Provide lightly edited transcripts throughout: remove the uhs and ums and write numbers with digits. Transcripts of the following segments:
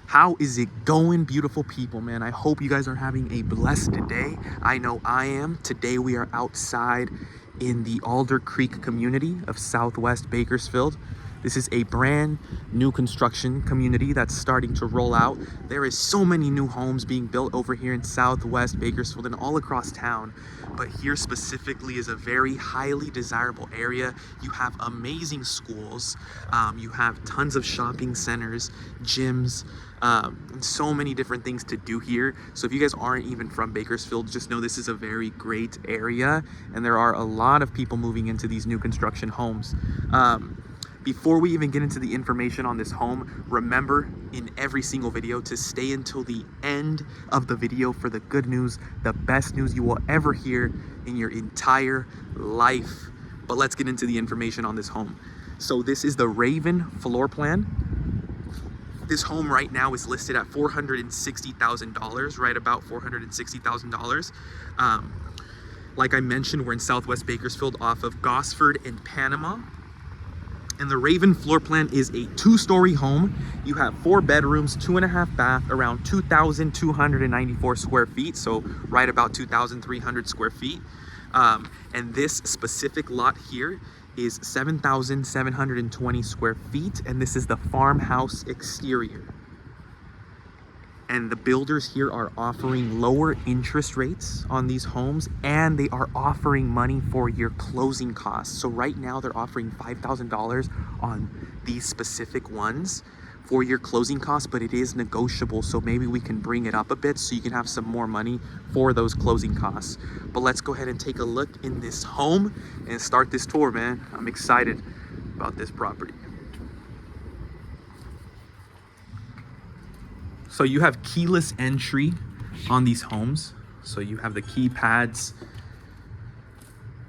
How is it going, beautiful people, man? I hope you guys are having a blessed day. I know I am. Today we are outside in the Alder Creek community of Southwest Bakersfield. This is a brand new construction community that's starting to roll out. There is so many new homes being built over here in Southwest Bakersfield and all across town. But here specifically is a very highly desirable area. You have amazing schools. You have tons of shopping centers, gyms, and so many different things to do here. So if you guys aren't even from Bakersfield, just know this is a very great area, and there are a lot of people moving into these new construction homes. Before we even get into the information on this home, remember in every single video to stay until the end of the video for the good news, the best news you will ever hear in your entire life. But let's get into the information on this home. So this is the Raven floor plan. This home right now is listed at $460,000, right about $460,000. Like I mentioned, we're in Southwest Bakersfield off of Gosford and Panama. And the Raven floor plan is a 2-story home. You have 4 bedrooms, 2.5 bath, around 2,294 square feet. So right about 2,300 square feet. And this specific lot here is 7,720 square feet. And this is the farmhouse exterior. And the builders here are offering lower interest rates on these homes, and they are offering money for your closing costs. So right now they're offering $5,000 on these specific ones for your closing costs, but it is negotiable. So maybe we can bring it up a bit so you can have some more money for those closing costs. But let's go ahead and take a look in this home and start this tour, man. I'm excited about this property. So you have keyless entry on these homes. So you have the keypads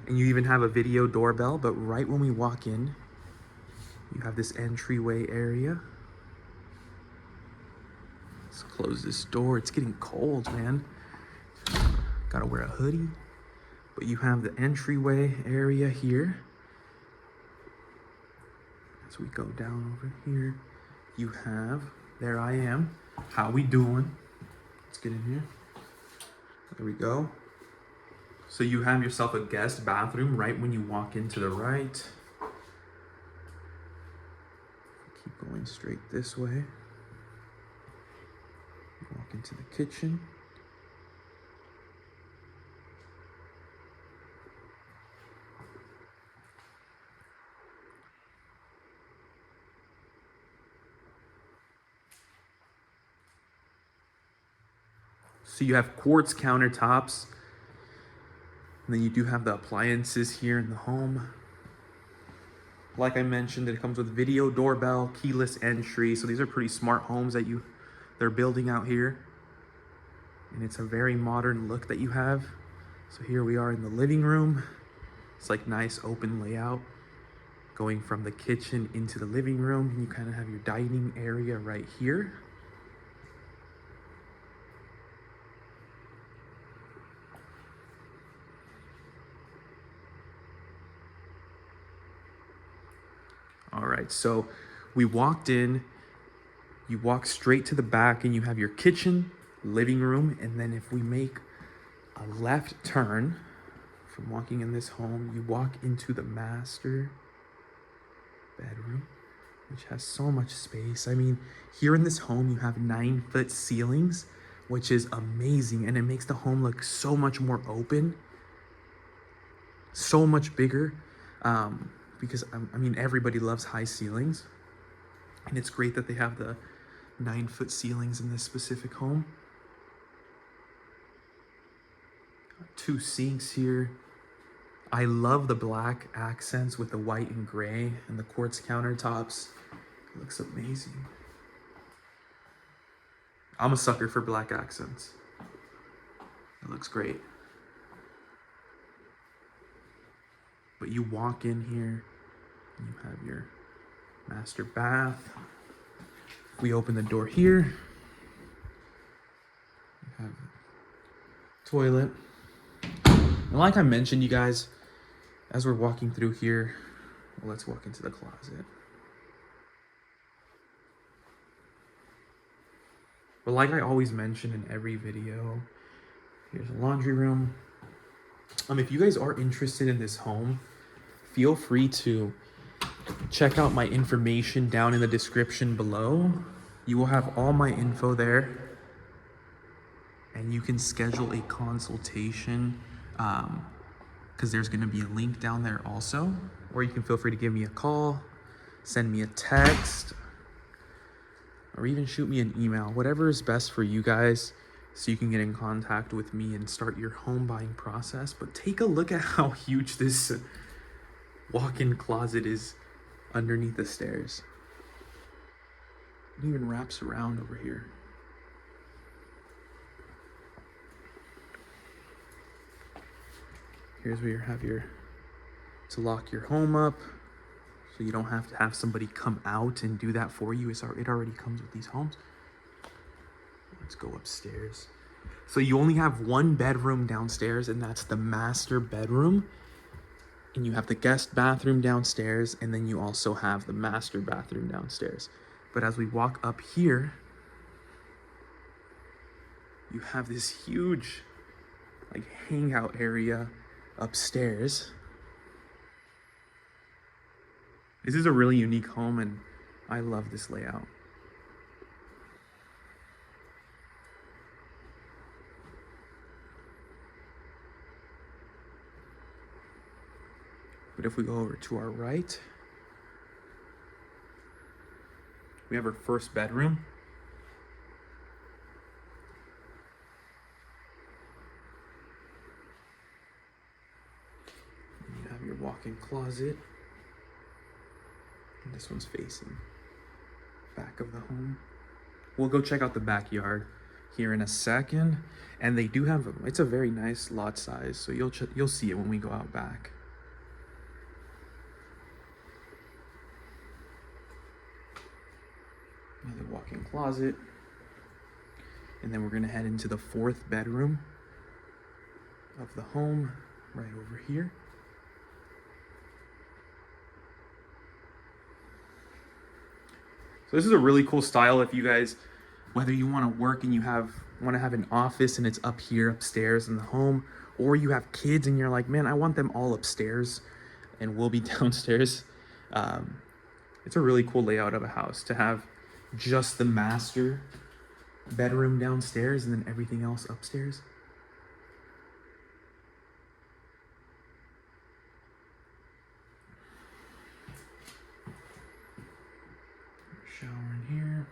and you even have a video doorbell. But right when we walk in, you have this entryway area. Let's close this door. It's getting cold, man. Gotta wear a hoodie. But you have the entryway area here. As we go down over here, you have, there I am. How we doing? Let's get in here. There we go. So you have yourself a guest bathroom right when you walk into the right. Keep going straight this way. Walk into the kitchen. So you have quartz countertops, and then you do have the appliances here in the home. Like I mentioned, it comes with video doorbell, keyless entry. So these are pretty smart homes that they're building out here. And it's a very modern look that you have. So here we are in the living room. It's like nice open layout. Going from the kitchen into the living room, and you kind of have your dining area right here. All right, so we walked in, you walk straight to the back and you have your kitchen, living room, and then if we make a left turn from walking in this home, you walk into the master bedroom, which has so much space. I mean, here in this home, you have 9-foot ceilings, which is amazing, and it makes the home look so much more open, so much bigger. Because I mean, everybody loves high ceilings, and it's great that they have the 9-foot ceilings in this specific home. 2 sinks here. I love the black accents with the white and gray and the quartz countertops. It looks amazing. I'm a sucker for black accents. It looks great. But you walk in here, and you have your master bath. We open the door here. You have a toilet. And like I mentioned, you guys, as we're walking through here, well, let's walk into the closet. But like I always mention in every video, here's a laundry room. If you guys are interested in this home, feel free to check out my information down in the description below. You will have all my info there, and you can schedule a consultation because there's going to be a link down there also, or you can feel free to give me a call, send me a text, or even shoot me an email, whatever is best for you guys, so you can get in contact with me and start your home buying process. But take a look at how huge this walk-in closet is underneath the stairs. It even wraps around over here. Here's where you have to lock your home up, so you don't have to have somebody come out and do that for you. It already comes with these homes. Let's go upstairs. So you only have one bedroom downstairs, and that's the master bedroom. And you have the guest bathroom downstairs, and then you also have the master bathroom downstairs. But as we walk up here, you have this huge like hangout area upstairs. This is a really unique home, and I love this layout. But if we go over to our right, we have our first bedroom. You have your walk-in closet. And this one's facing back of the home. We'll go check out the backyard here in a second. And they do have, it's a very nice lot size, so you'll see it when we go out back. Another walk-in closet. And then we're gonna head into the fourth bedroom of the home right over here. So this is a really cool style if you guys, whether you want to work and you want to have an office and it's up here upstairs in the home, or you have kids and you're like, man, I want them all upstairs and we'll be downstairs. It's a really cool layout of a house to have just the master bedroom downstairs and then everything else upstairs. Shower in here.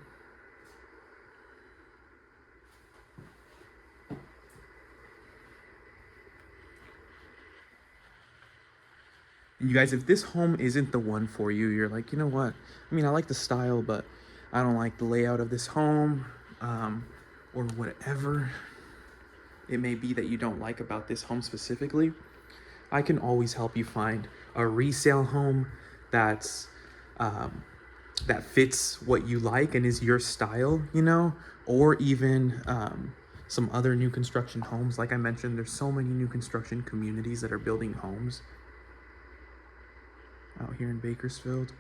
And you guys, if this home isn't the one for you, you're like, you know what? I mean, I like the style, but I don't like the layout of this home, or whatever it may be that you don't like about this home specifically. I can always help you find a resale home that's that fits what you like and is your style, you know, or even some other new construction homes. Like I mentioned, there's so many new construction communities that are building homes out here in Bakersfield.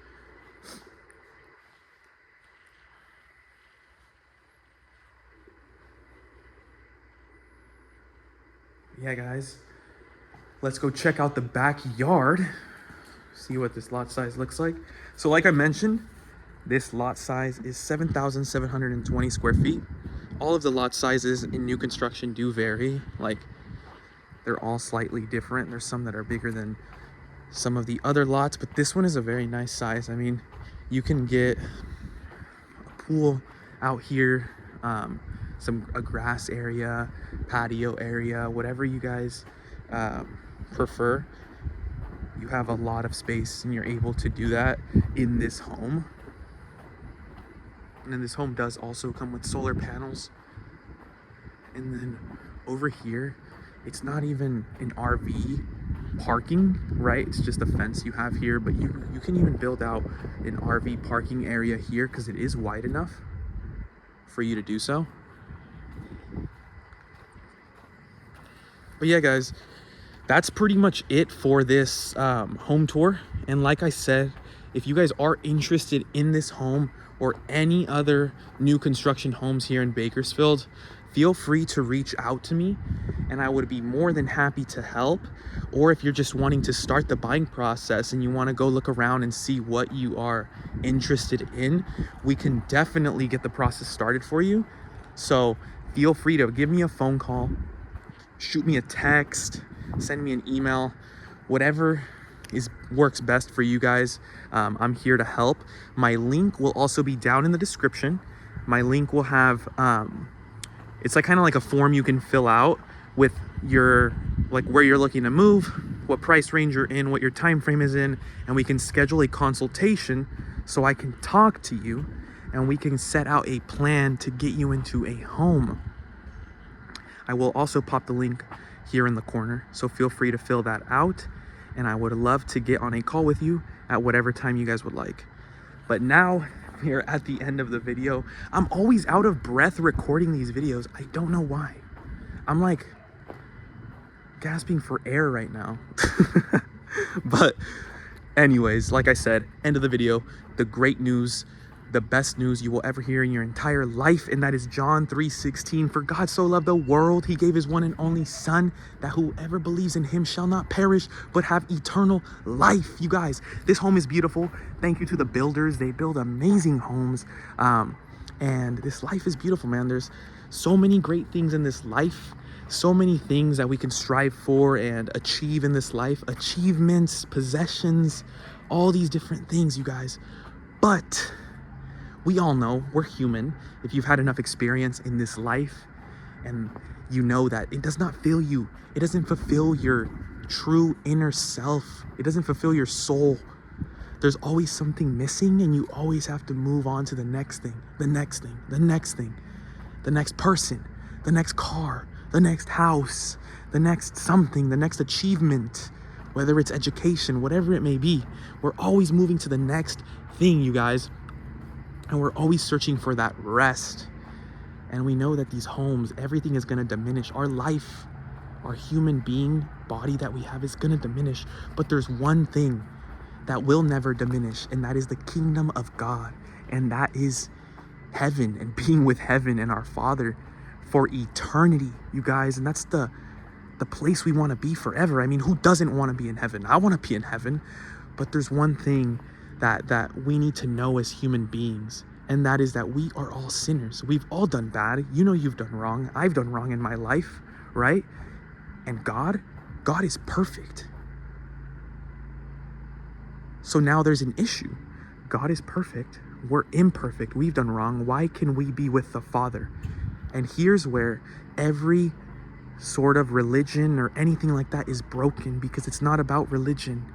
Yeah, guys, let's go check out the backyard, see what this lot size looks like. So like I mentioned, this lot size is 7,720 square feet. All of the lot sizes in new construction do vary. Like, they're all slightly different. There's some that are bigger than some of the other lots, but this one is a very nice size. I mean, you can get a pool out here, a grass area, patio area, whatever you guys prefer. You have a lot of space and you're able to do that in this home. And then this home does also come with solar panels. And then over here, it's not even an RV parking, right? It's just a fence you have here, but you can even build out an RV parking area here because it is wide enough for you to do so. But yeah, guys, that's pretty much it for this home tour. And like I said, if you guys are interested in this home or any other new construction homes here in Bakersfield, feel free to reach out to me and I would be more than happy to help. Or if you're just wanting to start the buying process and you want to go look around and see what you are interested in, we can definitely get the process started for you. So feel free to give me a phone call, shoot me a text, send me an email, whatever works best for you guys. I'm here to help. My link will also be down in the description. My link will have it's like kind of like a form you can fill out with your, like, where you're looking to move, what price range you're in, what your time frame is in, and we can schedule a consultation so I can talk to you and we can set out a plan to get you into a home. I will also pop the link here in the corner, so feel free to fill that out, and I would love to get on a call with you at whatever time you guys would like. But now we're at the end of the video. I'm always out of breath recording these videos. I don't know why. I'm like gasping for air right now. But anyways, like I said, end of the video, the great news, the best news you will ever hear in your entire life, and that is John 3:16. For God so loved the world, he gave his one and only son, that whoever believes in him shall not perish but have eternal life. You guys, this home is beautiful. Thank you to the builders. They build amazing homes, and this life is beautiful, man. There's so many great things in this life, so many things that we can strive for and achieve in this life, achievements, possessions, all these different things, you guys. But we all know we're human. If you've had enough experience in this life, and you know that it does not fill you, it doesn't fulfill your true inner self, it doesn't fulfill your soul. There's always something missing, and you always have to move on to the next thing, the next thing, the next thing, the next person, the next car, the next house, the next something, the next achievement, whether it's education, whatever it may be. We're always moving to the next thing, you guys. And we're always searching for that rest. And we know that these homes, everything is going to diminish. Our life, our human being body that we have is going to diminish. But there's one thing that will never diminish, and that is the kingdom of God. And that is heaven, and being with heaven and our Father for eternity, you guys. And that's the place we want to be forever. I mean, who doesn't want to be in heaven? I want to be in heaven. But there's one thing that we need to know as human beings, and that is that we are all sinners. We've all done bad. You know, you've done wrong. I've done wrong in my life, right? And God is perfect. So now there's an issue. God is perfect. We're imperfect. We've done wrong. Why can we be with the Father? And here's where every sort of religion or anything like that is broken, because it's not about religion.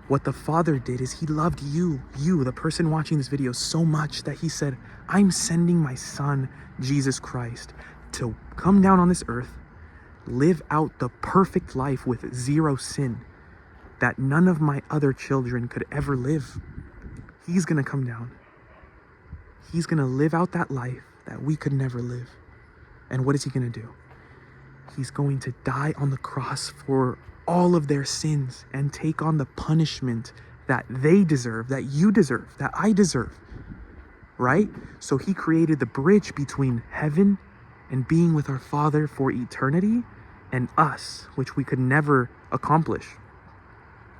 What the Father did is he loved you, the person watching this video, so much that he said, I'm sending my son, Jesus Christ, to come down on this earth, live out the perfect life with zero sin that none of my other children could ever live. He's going to come down. He's going to live out that life that we could never live. And what is he going to do? He's going to die on the cross for all of their sins and take on the punishment that they deserve, that you deserve, that I deserve, right? So he created the bridge between heaven and being with our Father for eternity and us, which we could never accomplish.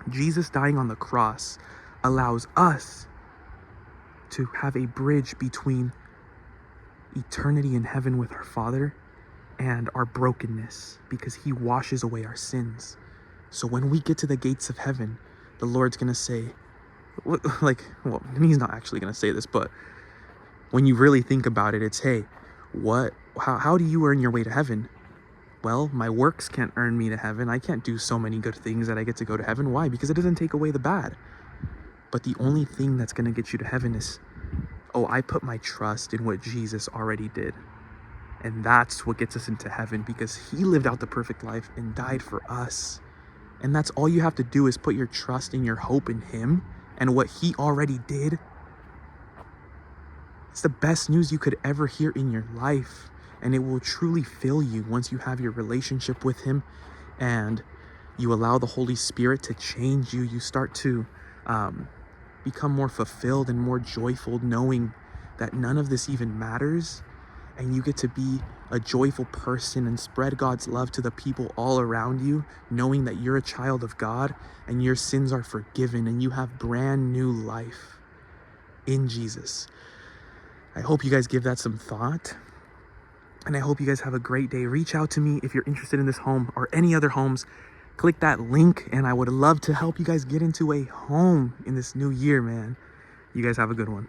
Jesus dying on the cross allows us to have a bridge between eternity in heaven with our Father and our brokenness, because he washes away our sins. So when we get to the gates of heaven, the Lord's going to say, he's not actually going to say this, but when you really think about it, it's, hey, how do you earn your way to heaven? Well, my works can't earn me to heaven. I can't do so many good things that I get to go to heaven. Why? Because it doesn't take away the bad. But the only thing that's going to get you to heaven is, I put my trust in what Jesus already did. And that's what gets us into heaven, because he lived out the perfect life and died for us. And that's all you have to do, is put your trust and your hope in him and what he already did. It's the best news you could ever hear in your life. And it will truly fill you once you have your relationship with him and you allow the Holy Spirit to change you. You start to become more fulfilled and more joyful, knowing that none of this even matters, and you get to be a joyful person and spread God's love to the people all around you, knowing that you're a child of God and your sins are forgiven and you have brand new life in Jesus. I hope you guys give that some thought, and I hope you guys have a great day. Reach out to me if you're interested in this home or any other homes. Click that link, and I would love to help you guys get into a home in this new year, man. You guys have a good one.